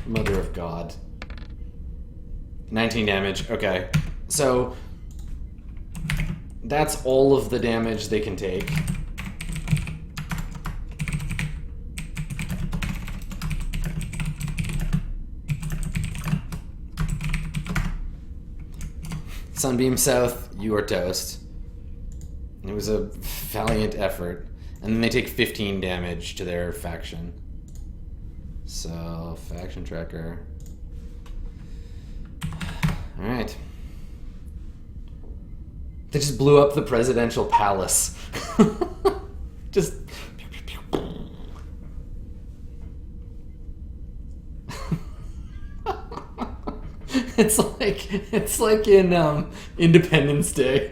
Mother of God. 19 damage. Okay. So that's all of the damage they can take. Sunbeam South, you are toast. It was a valiant effort. And then they take 15 damage to their faction. So, faction tracker. Alright. They just blew up the presidential palace. Just... It's like in Independence Day.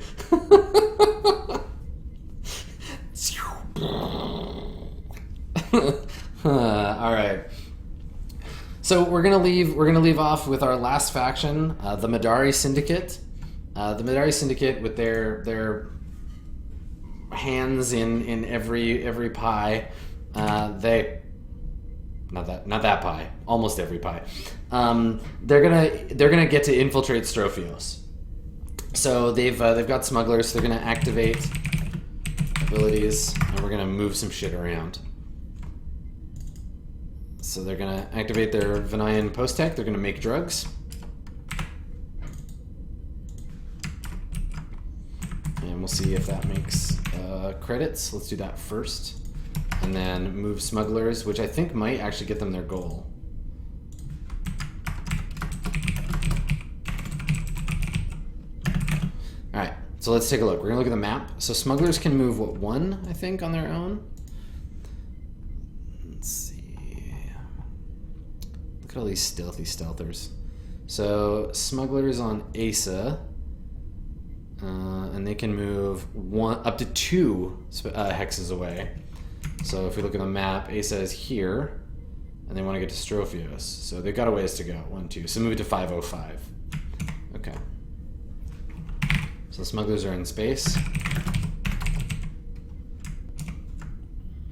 All right. So we're gonna leave off with our last faction, the Midori Syndicate. The Midori Syndicate, with their hands in every pie. They not that pie, almost every pie. They're gonna get to infiltrate Strophios. So they've got smugglers. So they're gonna activate abilities, and we're gonna move some shit around. So they're gonna activate their Vanayan post-tech. They're gonna make drugs. And we'll see if that makes credits. Let's do that first. And then move smugglers, which I think might actually get them their goal. Alright, so let's take a look. We're gonna look at the map. So smugglers can move, what, 1, I think, on their own? Let's see. Look at all these stealthy stealthers. So smugglers on Asa, and they can move up to 2 hexes away. So if we look at the map, Asa is here, and they want to get to Strophios. So they've got a ways to go. 1, 2. So move it to 505. Okay. So the smugglers are in space.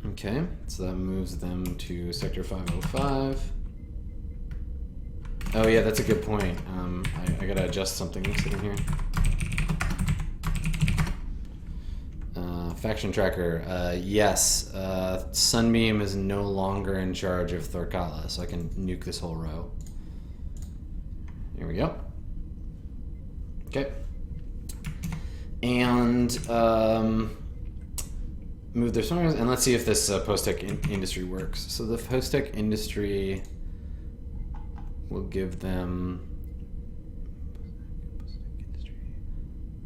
Okay, so that moves them to sector 505. Oh yeah, that's a good point. I gotta adjust something sitting here. Faction tracker, yes. Sunbeam is no longer in charge of Thorkatla, so I can nuke this whole row. Here we go. Okay. And move their smugglers, and let's see if this post-tech industry works. So the post-tech industry will give them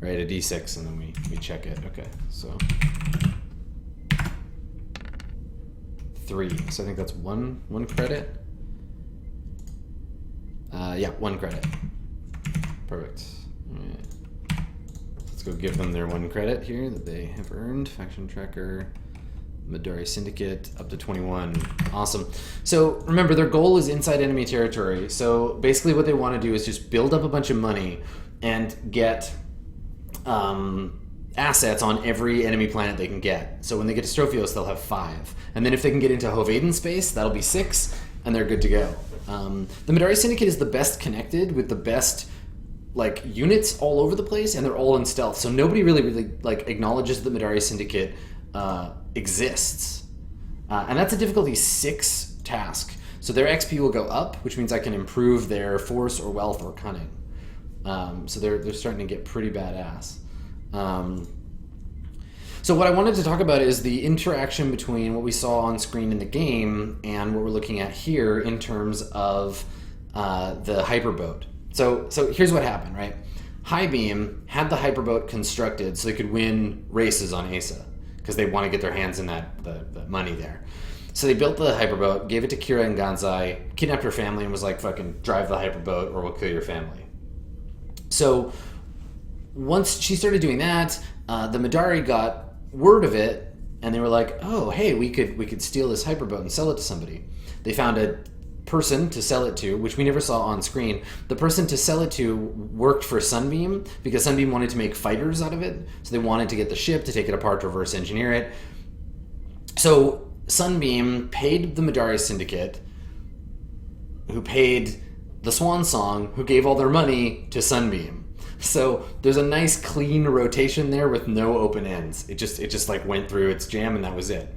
right, a d6, and then we check it. Okay, so 3. So I think that's one credit. Yeah, 1 credit. Perfect. All right. Let's go give them their 1 credit here that they have earned. Faction tracker, Midori Syndicate, up to 21. Awesome. So remember, their goal is inside enemy territory. So basically what they want to do is just build up a bunch of money and get assets on every enemy planet they can get. So when they get to Strophios, they'll have 5. And then if they can get into Hovedan space, that'll be 6, and they're good to go. The Midori Syndicate is the best connected with the best like units all over the place, and they're all in stealth. So nobody really like acknowledges the Midori Syndicate exists. And that's a difficulty 6 task. So their XP will go up, which means I can improve their force or wealth or cunning. So they're starting to get pretty badass. So what I wanted to talk about is the interaction between what we saw on screen in the game and what we're looking at here in terms of the hyperboat. So here's what happened, right? Highbeam had the hyperboat constructed so they could win races on Asa because they want to get their hands in that money there. So they built the hyperboat, gave it to Kira and Ganzai, kidnapped her family, and was like, fucking drive the hyperboat or we'll kill your family. So once she started doing that, the Midori got word of it, and they were like, oh, hey, we could steal this hyperboat and sell it to somebody. They found a person to sell it to, which we never saw on screen. The person to sell it to worked for Sunbeam because Sunbeam wanted to make fighters out of it. So they wanted to get the ship, to take it apart, to reverse engineer it. So Sunbeam paid the Midori Syndicate, who paid the Swan Song, who gave all their money to Sunbeam. So there's a nice clean rotation there with no open ends. It just like went through its jam and that was it.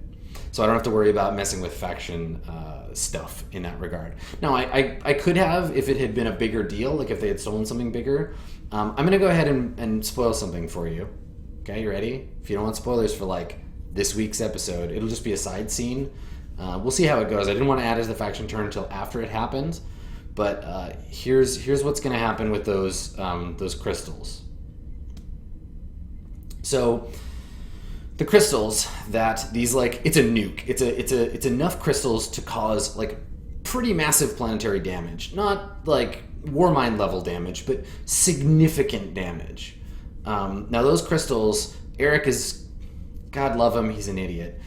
So I don't have to worry about messing with faction stuff in that regard. Now I could have if it had been a bigger deal, like if they had stolen something bigger. I'm gonna go ahead and spoil something for you. Okay, you ready? If you don't want spoilers for like this week's episode, it'll just be a side scene. We'll see how it goes. I didn't want to add it as the faction turn until after it happened. But here's what's going to happen with those crystals. So the crystals that these like it's a nuke. It's enough crystals to cause like pretty massive planetary damage. Not like Warmind level damage, but significant damage. Now those crystals, Eric is, God love him, he's an idiot.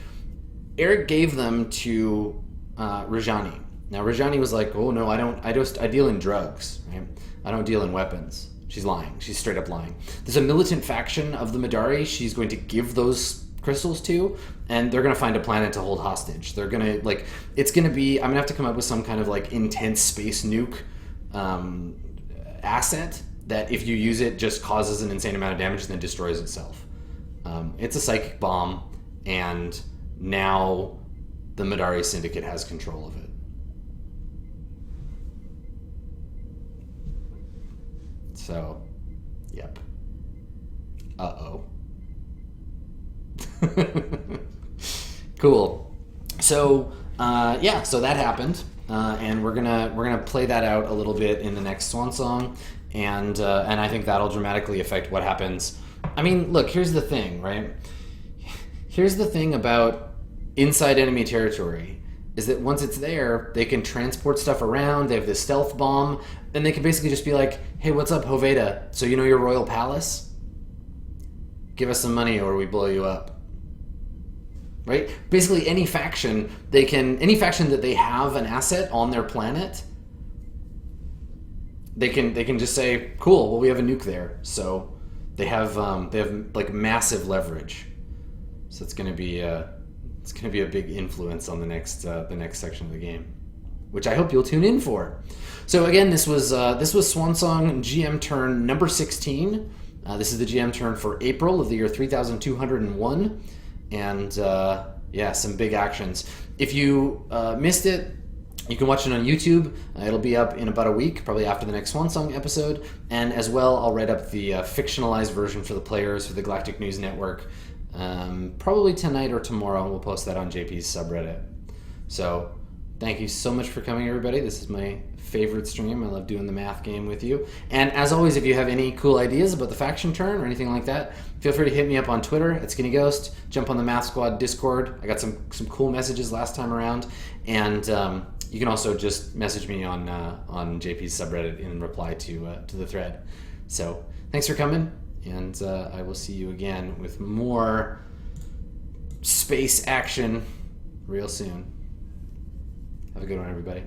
Eric gave them to Rajani. Now Rajani was like, "Oh no, I deal in drugs. Right? I don't deal in weapons." She's lying. She's straight up lying. There's a militant faction of the Midori she's going to give those crystals to, and they're going to find a planet to hold hostage. They're going to it's going to be. I'm going to have to come up with some kind of like intense space nuke asset that if you use it just causes an insane amount of damage and then destroys itself. It's a psychic bomb, and now the Midori Syndicate has control of it. So, yep. Uh-oh. Cool. So, so that happened, and we're gonna play that out a little bit in the next Swan Song, and I think that'll dramatically affect what happens. I mean, look, here's the thing, right? Here's the thing about inside enemy territory, is that once it's there, they can transport stuff around, they have this stealth bomb, and they can basically just be like, hey, what's up, Hovedan? So you know your royal palace? Give us some money or we blow you up. Right? Basically any faction that they have an asset on their planet, they can just say, cool, well we have a nuke there. So they have like massive leverage. So it's gonna be a big influence on the next section of the game, which I hope you'll tune in for. So again, this was Swansong GM turn number 16. This is the GM turn for April of the year 3201, and some big actions. If you missed it, you can watch it on YouTube. It'll be up in about a week, probably after the next Swansong episode, and as well, I'll write up the fictionalized version for the players for the Galactic News Network. Probably tonight or tomorrow, and we'll post that on JP's subreddit. So thank you so much for coming, everybody. This is my favorite stream. I love doing the math game with you. And as always, if you have any cool ideas about the faction turn or anything like that, feel free to hit me up on Twitter at Skinny Ghost. Jump on the Math Squad Discord. I got some cool messages last time around. And you can also just message me on JP's subreddit in reply to the thread. So thanks for coming. And I will see you again with more space action real soon. Have a good one, everybody.